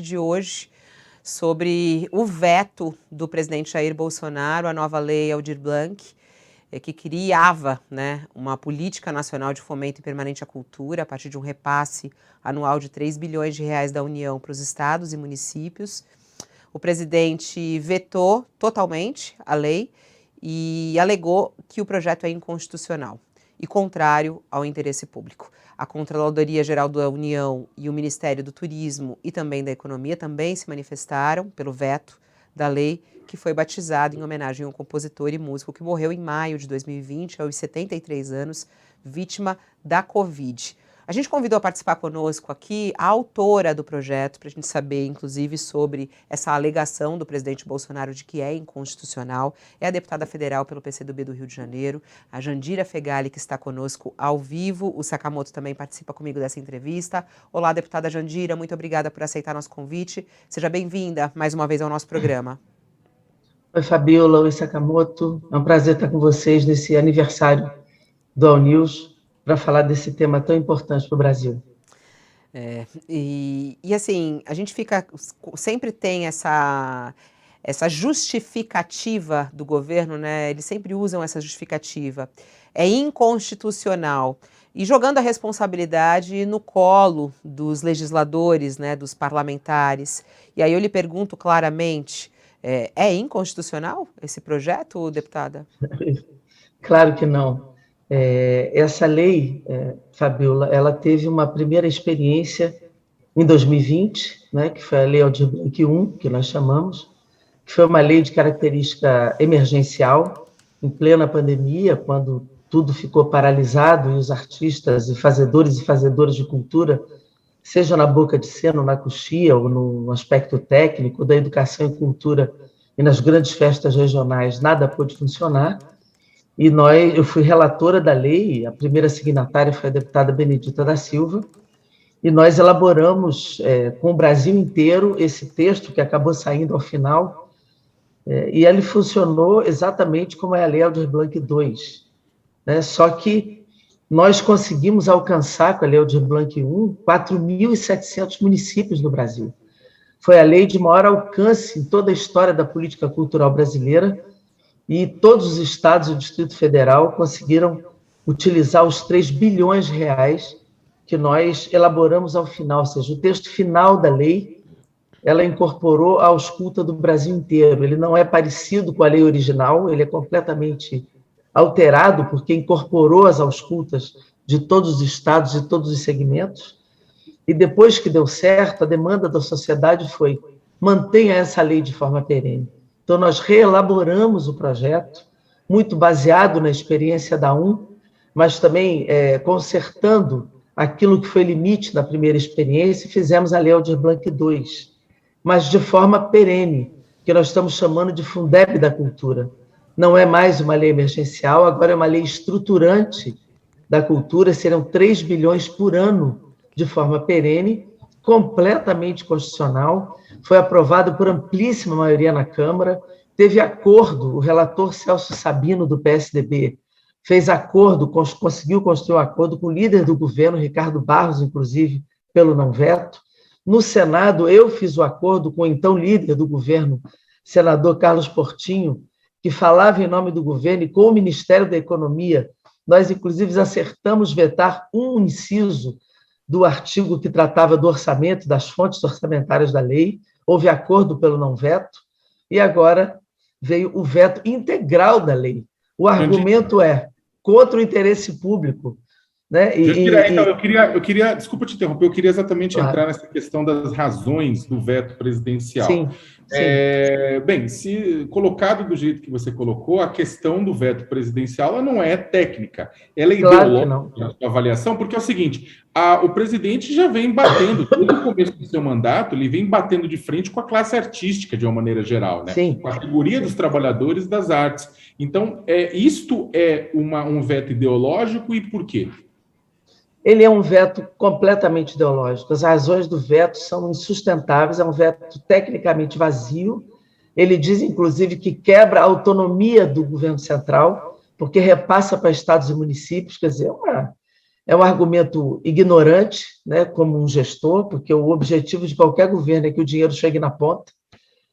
de hoje sobre o veto do presidente Jair Bolsonaro à nova lei Aldir Blanc, que criava, uma política nacional de fomento e permanente à cultura a partir de um repasse anual de 3 bilhões de reais da União para os estados e municípios. O presidente vetou totalmente a lei e alegou que o projeto é inconstitucional e contrário ao interesse público. A Controladoria Geral da União e o Ministério do Turismo e também da Economia também se manifestaram pelo veto da lei, que foi batizado em homenagem a um compositor e músico que morreu em maio de 2020, aos 73 anos, vítima da Covid. A gente convidou a participar conosco aqui a autora do projeto, para a gente saber, inclusive, sobre essa alegação do presidente Bolsonaro de que é inconstitucional. É a deputada federal pelo PCdoB do Rio de Janeiro, a Jandira Fegali, que está conosco ao vivo. O Sakamoto também participa comigo dessa entrevista. Olá, deputada Jandira, muito obrigada por aceitar nosso convite. Seja bem-vinda mais uma vez ao nosso programa. Oi, Fabiola, oi, Sakamoto. É um prazer estar com vocês nesse aniversário do All News, para falar desse tema tão importante para o Brasil. E assim, a gente sempre tem essa justificativa do governo, eles sempre usam essa justificativa, é inconstitucional, e jogando a responsabilidade no colo dos legisladores, dos parlamentares. E aí eu lhe pergunto claramente, é inconstitucional esse projeto, deputada? Claro que não. Essa lei, Fabiola, ela teve uma primeira experiência em 2020, que foi a Lei Aldir Blanc I, que nós chamamos, que foi uma lei de característica emergencial, em plena pandemia, quando tudo ficou paralisado e os artistas e fazedoras de cultura, seja na boca de cena, na coxia, ou no aspecto técnico da educação e cultura, e nas grandes festas regionais, nada pôde funcionar. E eu fui relatora da lei, a primeira signatária foi a deputada Benedita da Silva, e nós elaboramos com o Brasil inteiro esse texto que acabou saindo ao final, e ele funcionou exatamente como é a Lei Aldir Blanc II. Só que nós conseguimos alcançar com a Lei Aldir Blanc I 4.700 municípios no Brasil. Foi a lei de maior alcance em toda a história da política cultural brasileira, e todos os estados e o Distrito Federal conseguiram utilizar os 3 bilhões de reais que nós elaboramos ao final, ou seja, o texto final da lei, ela incorporou a ausculta do Brasil inteiro. Ele não é parecido com a lei original, ele é completamente alterado, porque incorporou as auscultas de todos os estados e todos os segmentos, e depois que deu certo, a demanda da sociedade foi: mantenha essa lei de forma perene. Então, nós reelaboramos o projeto, muito baseado na experiência da mas também consertando aquilo que foi limite da primeira experiência, e fizemos a Lei Aldir Blanc II, mas de forma perene, que nós estamos chamando de Fundeb da Cultura. Não é mais uma lei emergencial, agora é uma lei estruturante da cultura, serão 3 bilhões por ano de forma perene, completamente constitucional, foi aprovado por amplíssima maioria na Câmara, teve acordo, o relator Celso Sabino, do PSDB, fez acordo, conseguiu construir um acordo com o líder do governo, Ricardo Barros, inclusive, pelo não veto. No Senado, eu fiz o acordo com o então líder do governo, senador Carlos Portinho, que falava em nome do governo, e com o Ministério da Economia, nós, inclusive, acertamos vetar um inciso do artigo que tratava do orçamento, das fontes orçamentárias da lei, houve acordo pelo não veto, e agora veio o veto integral da lei. O argumento é contra o interesse público. Então, eu queria, desculpa te interromper, eu queria exatamente entrar nessa questão das razões do veto presidencial. Sim. Bem, se colocado do jeito que você colocou, a questão do veto presidencial ela não é técnica, ela é ideológica na sua avaliação, porque é o seguinte, o presidente já vem batendo, desde o começo do seu mandato, ele vem batendo de frente com a classe artística, de uma maneira geral, com a categoria dos trabalhadores das artes. Então, isto é um veto ideológico, e por quê? Ele é um veto completamente ideológico. As razões do veto são insustentáveis, é um veto tecnicamente vazio. Ele diz, inclusive, que quebra a autonomia do governo central, porque repassa para estados e municípios, quer dizer, É um argumento ignorante, né, como um gestor, porque o objetivo de qualquer governo é que o dinheiro chegue na ponta.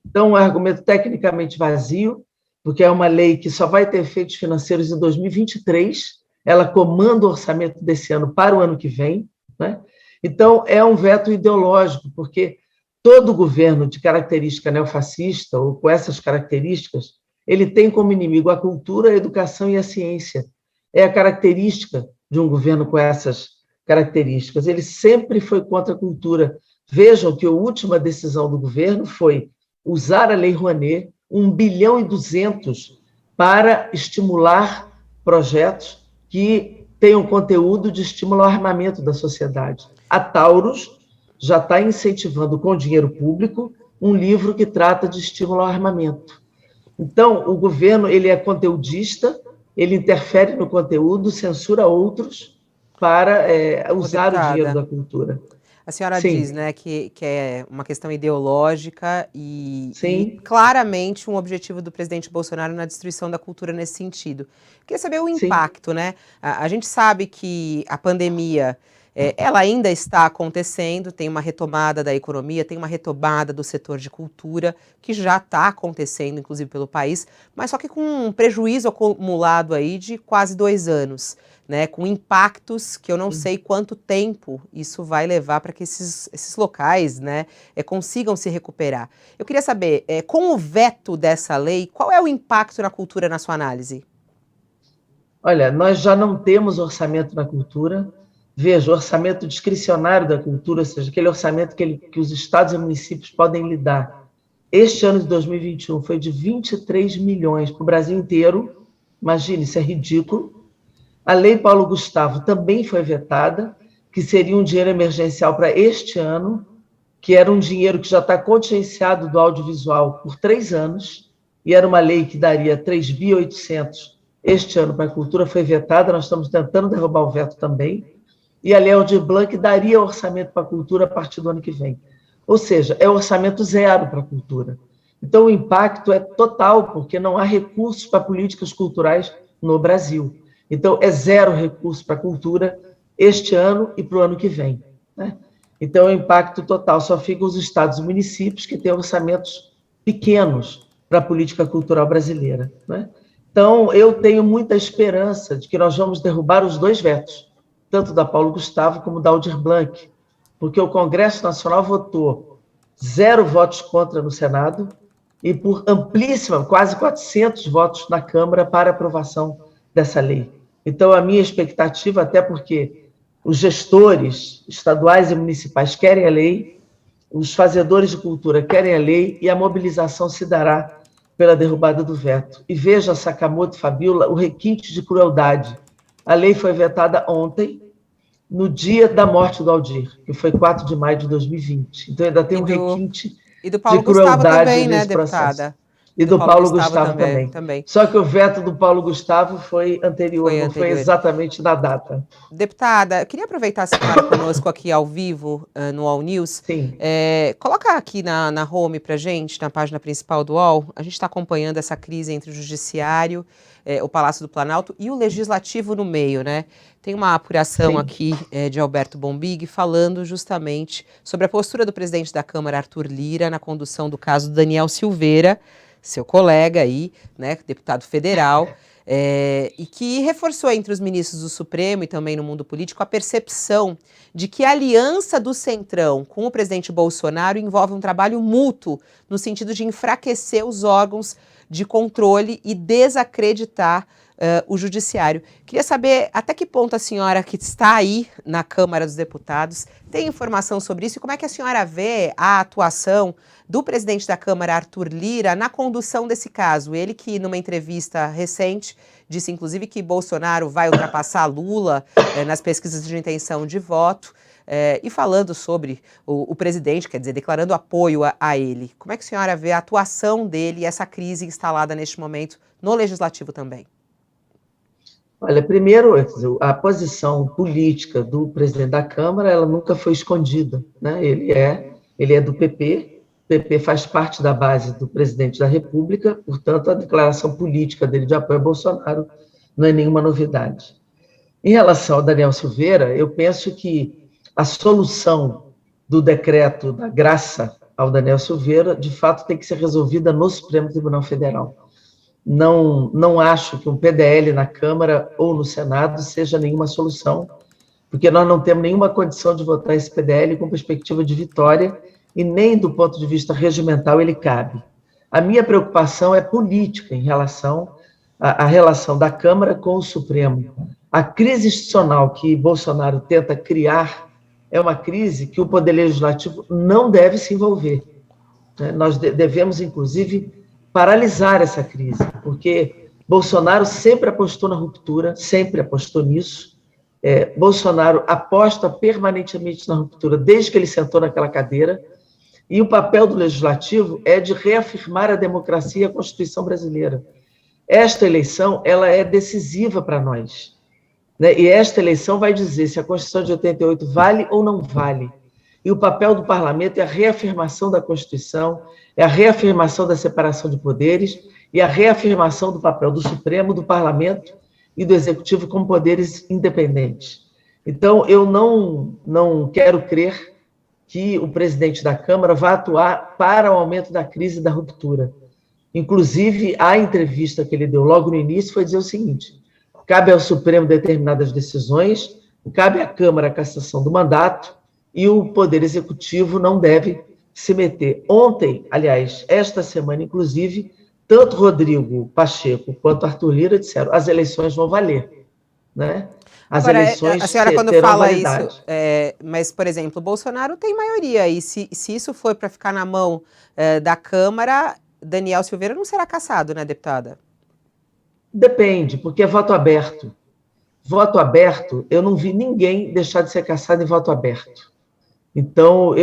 Então, é um argumento tecnicamente vazio, porque é uma lei que só vai ter efeitos financeiros em 2023, ela comanda o orçamento desse ano para o ano que vem, né? Então, é um veto ideológico, porque todo governo de característica neofascista, ou com essas características, ele tem como inimigo a cultura, a educação e a ciência. É a característica de um governo com essas características. Ele sempre foi contra a cultura. Vejam que a última decisão do governo foi usar a Lei Rouanet, 1,2 bilhão, para estimular projetos que tenham conteúdo de estímulo ao armamento da sociedade. A Taurus já está incentivando com dinheiro público um livro que trata de estímulo ao armamento. Então, o governo ele é conteudista, ele interfere no conteúdo, censura outros para usar o dinheiro da cultura. A senhora diz, né, que é uma questão ideológica e claramente um objetivo do presidente Bolsonaro na destruição da cultura nesse sentido. Queria saber o impacto, né? A gente sabe que a pandemia, ela ainda está acontecendo, tem uma retomada da economia, tem uma retomada do setor de cultura, que já está acontecendo, inclusive pelo país, mas só que com um prejuízo acumulado aí de quase 2 anos. Né, com impactos que eu não sei quanto tempo isso vai levar para que esses locais, né, consigam se recuperar. Eu queria saber, com o veto dessa lei, qual é o impacto na cultura na sua análise? Olha, nós já não temos orçamento na cultura. Veja, o orçamento discricionário da cultura, ou seja, aquele orçamento que os estados e municípios podem lidar. Este ano de 2021 foi de 23 milhões para o Brasil inteiro. Imagine, isso é ridículo. A Lei Paulo Gustavo também foi vetada, que seria um dinheiro emergencial para este ano, que era um dinheiro que já está contingenciado do audiovisual por 3 anos, e era uma lei que daria 3.800 este ano para a cultura, foi vetada, nós estamos tentando derrubar o veto também, e a Lei Aldir Blanc daria orçamento para a cultura a partir do ano que vem. Ou seja, é orçamento zero para a cultura. Então, o impacto é total, porque não há recursos para políticas culturais no Brasil. Então, é zero recurso para a cultura este ano e para o ano que vem. Né? Então, é um impacto total. Só ficam os estados e municípios que têm orçamentos pequenos para a política cultural brasileira. Né? Então, eu tenho muita esperança de que nós vamos derrubar os 2 vetos, tanto da Paulo Gustavo como da Aldir Blanc, porque o Congresso Nacional votou 0 votos contra no Senado e por amplíssima, quase 400 votos na Câmara para aprovação dessa lei. Então, a minha expectativa, até porque os gestores estaduais e municipais querem a lei, os fazedores de cultura querem a lei e a mobilização se dará pela derrubada do veto. E veja, Sakamoto e Fabiola, o requinte de crueldade. A lei foi vetada ontem, no dia da morte do Aldir, que foi 4 de maio de 2020. Então, ainda tem um requinte de crueldade também, né, nesse processo. Deputada? E do Paulo Gustavo também. Só que o veto do Paulo Gustavo foi anterior, não foi exatamente na data. Deputada, eu queria aproveitar a senhora conosco aqui ao vivo, no All News. Sim. Coloca aqui na home pra gente, na página principal do All, a gente está acompanhando essa crise entre o Judiciário, o Palácio do Planalto e o Legislativo no meio, né? Tem uma apuração aqui de Alberto Bombig falando justamente sobre a postura do presidente da Câmara, Arthur Lira, na condução do caso do Daniel Silveira, seu colega aí, né, deputado federal, e que reforçou entre os ministros do Supremo e também no mundo político a percepção de que a aliança do Centrão com o presidente Bolsonaro envolve um trabalho mútuo no sentido de enfraquecer os órgãos de controle e desacreditar o judiciário. Queria saber até que ponto a senhora, que está aí na Câmara dos Deputados, tem informação sobre isso e como é que a senhora vê a atuação do presidente da Câmara, Arthur Lira, na condução desse caso. Ele que, numa entrevista recente, disse inclusive que Bolsonaro vai ultrapassar Lula nas pesquisas de intenção de voto, e falando sobre o presidente, quer dizer, declarando apoio a ele. Como é que a senhora vê a atuação dele e essa crise instalada neste momento no Legislativo também? Olha, primeiro, a posição política do presidente da Câmara, ela nunca foi escondida, né? Ele é do PP, o PP faz parte da base do presidente da República, portanto, a declaração política dele de apoio a Bolsonaro não é nenhuma novidade. Em relação ao Daniel Silveira, eu penso que a solução do decreto da graça ao Daniel Silveira, de fato, tem que ser resolvida no Supremo Tribunal Federal. Não acho que um PDL na Câmara ou no Senado seja nenhuma solução, porque nós não temos nenhuma condição de votar esse PDL com perspectiva de vitória, e nem do ponto de vista regimental ele cabe. A minha preocupação é política em relação à relação da Câmara com o Supremo. A crise institucional que Bolsonaro tenta criar é uma crise que o Poder Legislativo não deve se envolver. Nós devemos, inclusive, paralisar essa crise, porque Bolsonaro sempre apostou na ruptura, sempre apostou nisso. Bolsonaro aposta permanentemente na ruptura desde que ele sentou naquela cadeira, e o papel do Legislativo é de reafirmar a democracia e a Constituição brasileira. Esta eleição ela é decisiva para nós, né? E esta eleição vai dizer se a Constituição de 88 vale ou não vale. E o papel do parlamento é a reafirmação da Constituição, é a reafirmação da separação de poderes e a reafirmação do papel do Supremo, do parlamento e do Executivo como poderes independentes. Então, eu não quero crer que o presidente da Câmara vá atuar para o aumento da crise e da ruptura. Inclusive, a entrevista que ele deu logo no início foi dizer o seguinte: cabe ao Supremo determinadas decisões, cabe à Câmara a cassação do mandato e o Poder Executivo não deve se meter. Ontem, aliás, esta semana, inclusive, tanto Rodrigo Pacheco quanto Arthur Lira disseram as eleições vão valer, né? As Agora, eleições a senhora, quando terão fala validade. isso, mas, por exemplo, o Bolsonaro tem maioria, e se isso for para ficar na mão da Câmara, Daniel Silveira não será cassado, né, deputada? Depende, porque é voto aberto. Voto aberto, eu não vi ninguém deixar de ser cassado em voto aberto. Então,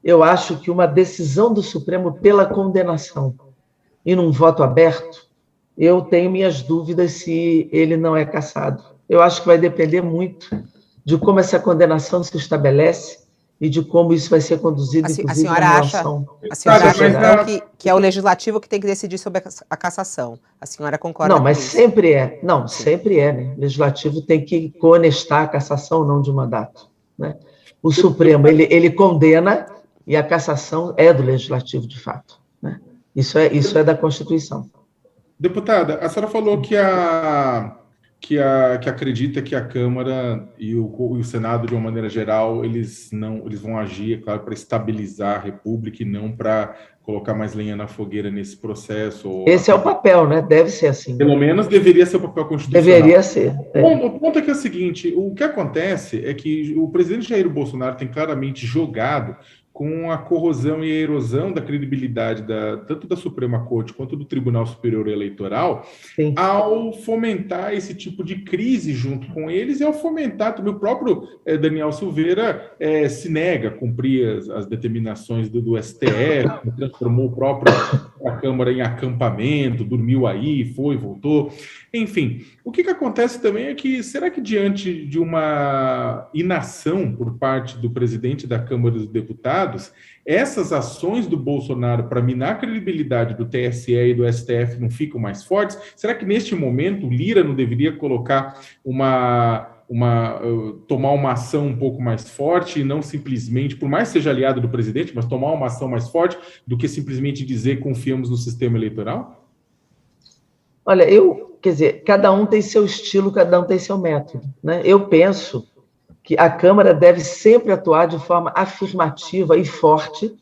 eu acho que uma decisão do Supremo pela condenação e num voto aberto, eu tenho minhas dúvidas se ele não é cassado. Eu acho que vai depender muito de como essa condenação se estabelece e de como isso vai ser conduzido, inclusive, a senhora acha então, que é o Legislativo que tem que decidir sobre a cassação? A senhora concorda com isso? Não, mas sempre é. Não, sempre é, né? O Legislativo tem que conestar a cassação ou não de mandato, né? O Supremo, ele condena e a cassação é do Legislativo, de fato, né? Isso é da Constituição. Deputada, a senhora falou que acredita que a Câmara e o Senado, de uma maneira geral, eles vão agir, é claro, para estabilizar a República e não para colocar mais lenha na fogueira nesse processo. Esse é o papel, né? Deve ser assim. Pelo menos deveria ser o papel constitucional. Deveria ser. Bom, o ponto é que é o seguinte: o que acontece é que o presidente Jair Bolsonaro tem claramente jogado com a corrosão e a erosão da credibilidade tanto da Suprema Corte quanto do Tribunal Superior Eleitoral, sim, ao fomentar esse tipo de crise junto com eles e ao fomentar também o próprio Daniel Silveira se nega a cumprir as determinações do STF, transformou a Câmara em acampamento, dormiu aí, foi, voltou. Enfim, o que acontece também é que, será que diante de uma inação por parte do presidente da Câmara dos Deputados, essas ações do Bolsonaro para minar a credibilidade do TSE e do STF não ficam mais fortes? Será que neste momento o Lira não deveria colocar tomar uma ação um pouco mais forte e não simplesmente, por mais que seja aliado do presidente, mas tomar uma ação mais forte do que simplesmente dizer confiamos no sistema eleitoral? Olha, quer dizer, cada um tem seu estilo, cada um tem seu método, né? Eu penso que a Câmara deve sempre atuar de forma afirmativa e forte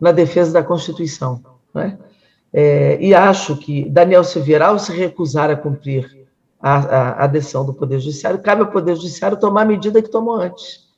na defesa da Constituição, né? E acho que Daniel Silveira, ao se recusar a cumprir a decisão do Poder Judiciário, cabe ao Poder Judiciário tomar a medida que tomou antes.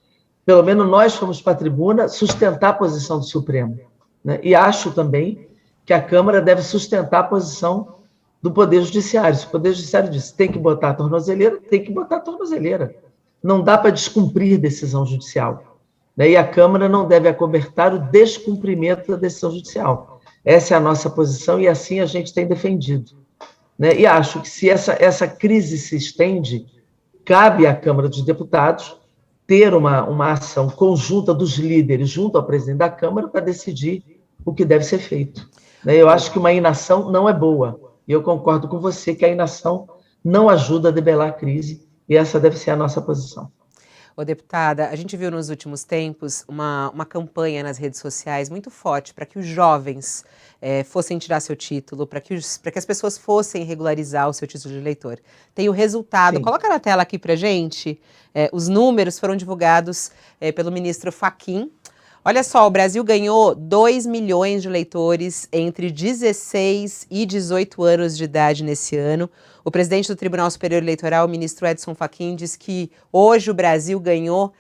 Pelo menos nós fomos para a tribuna sustentar a posição do Supremo, né? E acho também que a Câmara deve sustentar a posição do Poder Judiciário. Se o Poder Judiciário disse tem que botar a tornozeleira, tem que botar a tornozeleira. Não dá para descumprir decisão judicial, né? E a Câmara não deve acobertar o descumprimento da decisão judicial. Essa é a nossa posição e assim a gente tem defendido, né? E acho que se essa crise se estende, cabe à Câmara dos Deputados ter uma ação conjunta dos líderes junto ao presidente da Câmara para decidir o que deve ser feito, né? Eu acho que uma inação não é boa. E eu concordo com você que a inação não ajuda a debelar a crise E essa deve ser a nossa posição. Ô, deputada, a gente viu nos últimos tempos uma campanha nas redes sociais muito forte para que os jovens fossem tirar seu título, para que as pessoas fossem regularizar o seu título de eleitor. Tem o resultado, Sim. Coloca na tela aqui para gente, os números foram divulgados pelo ministro Fachin. Olha só, o Brasil ganhou 2 milhões de eleitores entre 16 e 18 anos de idade nesse ano. O presidente do Tribunal Superior Eleitoral, o ministro Edson Fachin, diz que hoje o Brasil ganhou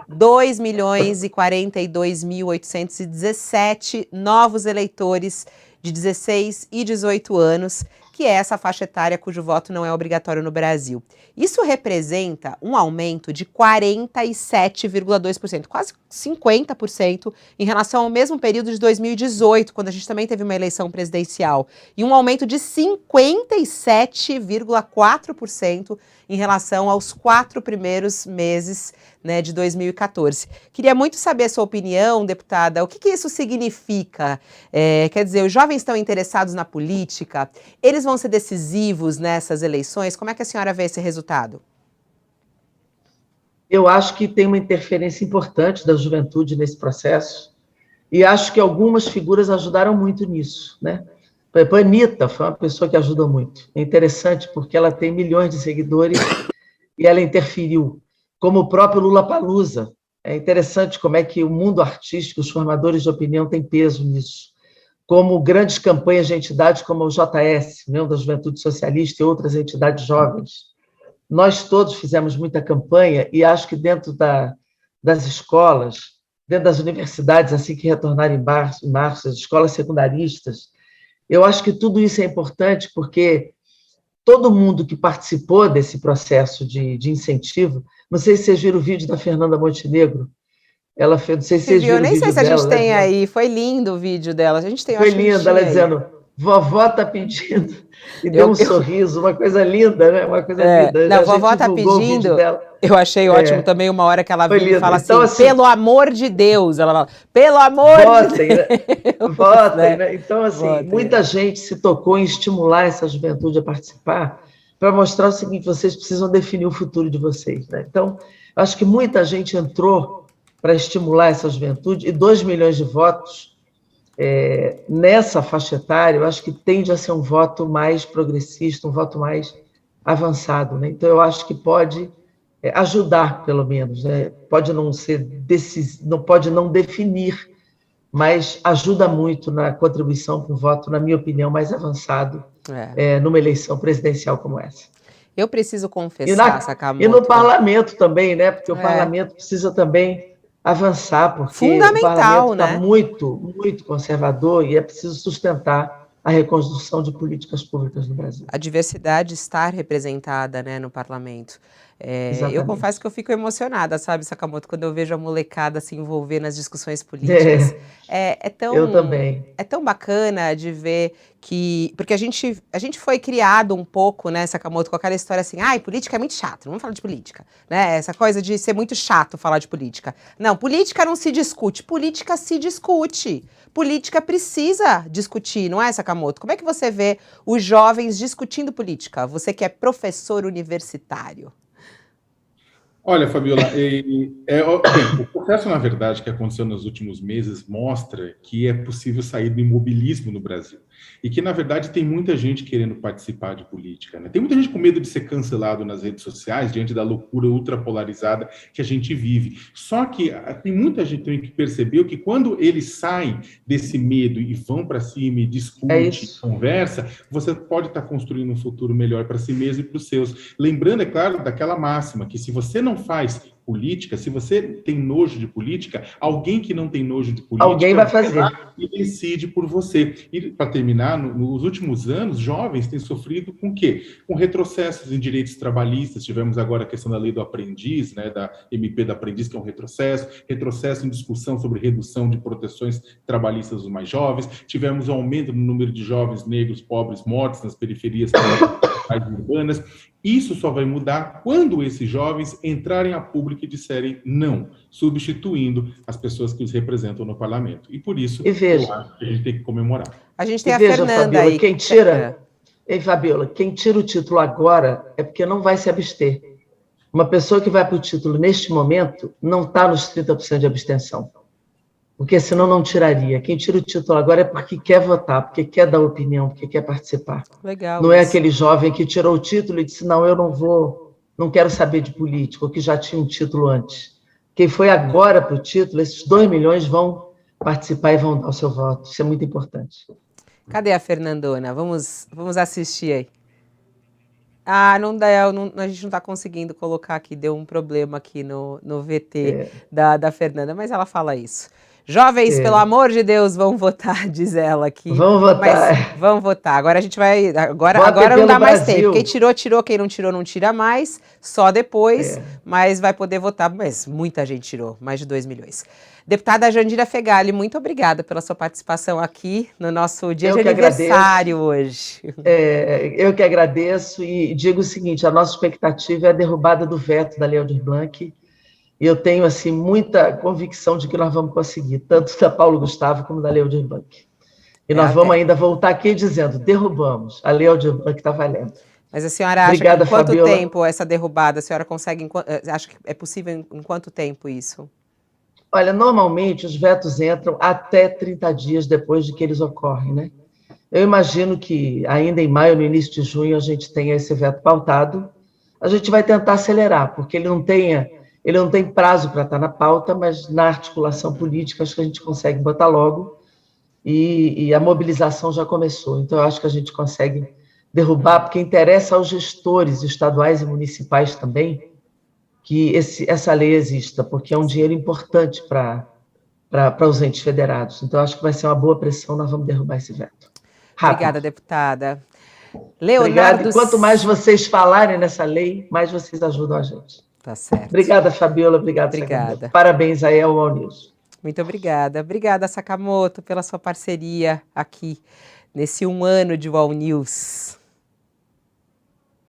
2 milhões e 42.817 novos eleitores de 16 e 18 anos, que é essa faixa etária cujo voto não é obrigatório no Brasil. Isso representa um aumento de 47,2%, quase 50% em relação ao mesmo período de 2018, quando a gente também teve uma eleição presidencial, e um aumento de 57,4% em relação aos 4 primeiros meses, né, de 2014. Queria muito saber a sua opinião, deputada, o que isso significa? Quer dizer, os jovens estão interessados na política, eles vão ser decisivos nessas eleições? Como é que a senhora vê esse resultado? Eu acho que tem uma interferência importante da juventude nesse processo, e acho que algumas figuras ajudaram muito nisso, né? Por exemplo, a Anitta foi uma pessoa que ajudou muito. É interessante porque ela tem milhões de seguidores e ela interferiu, como o próprio Lollapalooza. É interessante como é que o mundo artístico, os formadores de opinião têm peso nisso. Como grandes campanhas de entidades como o JS, União da Juventude Socialista, e outras entidades jovens. Nós todos fizemos muita campanha e acho que dentro das escolas, dentro das universidades, assim que retornarem em março, as escolas secundaristas, eu acho que tudo isso é importante porque todo mundo que participou desse processo de incentivo, não sei se vocês viram o vídeo da Fernanda Montenegro, ela fez, não sei se vocês viram o vídeo dela. Nem sei se a gente tem aí, foi lindo o vídeo dela, a gente tem, foi lindo, ela dizendo, vovó está pedindo, e deu um sorriso, uma coisa linda, né? Uma coisa linda. Não, vovó está pedindo, eu achei ótimo também uma hora que ela vira e fala assim, então, assim, pelo amor de Deus, ela fala, pelo amor de Deus. Né? Votem, né? Então, assim, muita gente se tocou em estimular essa juventude a participar, para mostrar o seguinte, vocês precisam definir o futuro de vocês, né? Então, acho que muita gente entrou para estimular essa juventude, e 2 milhões de votos nessa faixa etária, eu acho que tende a ser um voto mais progressista, um voto mais avançado, né? Então, eu acho que pode ajudar, pelo menos, né? Pode não ser pode não definir, mas ajuda muito na contribuição para um voto, na minha opinião, mais avançado numa eleição presidencial como essa. Eu preciso confessar, Sakamoto... E no parlamento também, né? Porque o parlamento precisa também avançar, porque o parlamento está muito, muito conservador e é preciso sustentar a reconstrução de políticas públicas no Brasil. A diversidade estar representada, né, no parlamento. Eu confesso que eu fico emocionada, sabe, Sakamoto, quando eu vejo a molecada se envolver nas discussões políticas. Eu também. É tão bacana de ver que... Porque a gente foi criado um pouco, né, Sakamoto, com aquela história assim, política é muito chato, não vamos falar de política. Né? Essa coisa de ser muito chato falar de política. Não, política não se discute, política se discute. Política precisa discutir, não é, Sakamoto? Como é que você vê os jovens discutindo política? Você que é professor universitário. Olha, Fabiola, o processo, na verdade, que aconteceu nos últimos meses mostra que é possível sair do imobilismo no Brasil. E que, na verdade, tem muita gente querendo participar de política, né? Tem muita gente com medo de ser cancelado nas redes sociais, diante da loucura ultrapolarizada que a gente vive. Só que tem muita gente que percebeu que quando eles saem desse medo e vão para cima e discutem, conversa, você pode estar construindo um futuro melhor para si mesmo e para os seus. Lembrando, é claro, daquela máxima, que se você não faz política, se você tem nojo de política, alguém que não tem nojo de política... Alguém vai fazer. E decide por você. E, para terminar, nos últimos anos, jovens têm sofrido com o quê? Com retrocessos em direitos trabalhistas. Tivemos agora a questão da lei do aprendiz, né, da MP do aprendiz, que é um retrocesso em discussão sobre redução de proteções trabalhistas dos mais jovens. Tivemos um aumento no número de jovens negros pobres mortos nas periferias urbanas. Isso só vai mudar quando esses jovens entrarem a público e disserem não, substituindo as pessoas que os representam no parlamento. E por isso, eu acho que a gente tem que comemorar. A gente tem a Fernanda, Fabiola, aí. Fabiola, quem tira o título agora é porque não vai se abster. Uma pessoa que vai para o título neste momento não está nos 30% de abstenção, porque senão não tiraria. Quem tira o título agora é porque quer votar, porque quer dar opinião, porque quer participar. Legal. Não é aquele jovem que tirou o título e disse, não, eu não vou, não quero saber de política, ou que já tinha um título antes. Quem foi agora para o título, esses 2 milhões vão participar e vão dar o seu voto. Isso é muito importante. Cadê a Fernandona? Vamos assistir aí. Ah, não dá, a gente não está conseguindo colocar aqui, deu um problema aqui no VT da Fernanda, mas ela fala isso. Jovens, pelo amor de Deus, vão votar, diz ela aqui. Vão votar. Mas vão votar. Agora a gente vai. Agora não dá mais tempo. Quem tirou, tirou. Quem não tirou, não tira mais. Só depois. Mas vai poder votar. Mas muita gente tirou, mais de 2 milhões. Deputada Jandira Fegali, muito obrigada pela sua participação aqui no nosso dia de aniversário hoje. Eu que agradeço e digo o seguinte, a nossa expectativa é a derrubada do veto da Lei Aldir Blanc, e eu tenho assim, muita convicção de que nós vamos conseguir, tanto da Paulo Gustavo como da Lei Aldir Blanc. E nós vamos ainda voltar aqui dizendo, derrubamos, a Lei Aldir Blanc está valendo. Mas a senhora acha que em quanto tempo essa derrubada, a senhora consegue, acha que é possível em quanto tempo isso? Olha, normalmente os vetos entram até 30 dias depois de que eles ocorrem, né? Eu imagino que ainda em maio, no início de junho, a gente tenha esse veto pautado. A gente vai tentar acelerar, porque ele não tem prazo para estar na pauta, mas na articulação política acho que a gente consegue botar logo e a mobilização já começou. Então, eu acho que a gente consegue derrubar, porque interessa aos gestores estaduais e municipais também que essa lei exista, porque é um dinheiro importante para os entes federados. Então, acho que vai ser uma boa pressão, nós vamos derrubar esse veto. Rápido. Obrigada, deputada. Leonardo... Obrigada. E quanto mais vocês falarem nessa lei, mais vocês ajudam a gente. Tá certo. Obrigada, Fabiola. Obrigada. Parabéns aí ao UOL News. Muito obrigada. Obrigada, Sakamoto, pela sua parceria aqui nesse 1 ano de UOL News.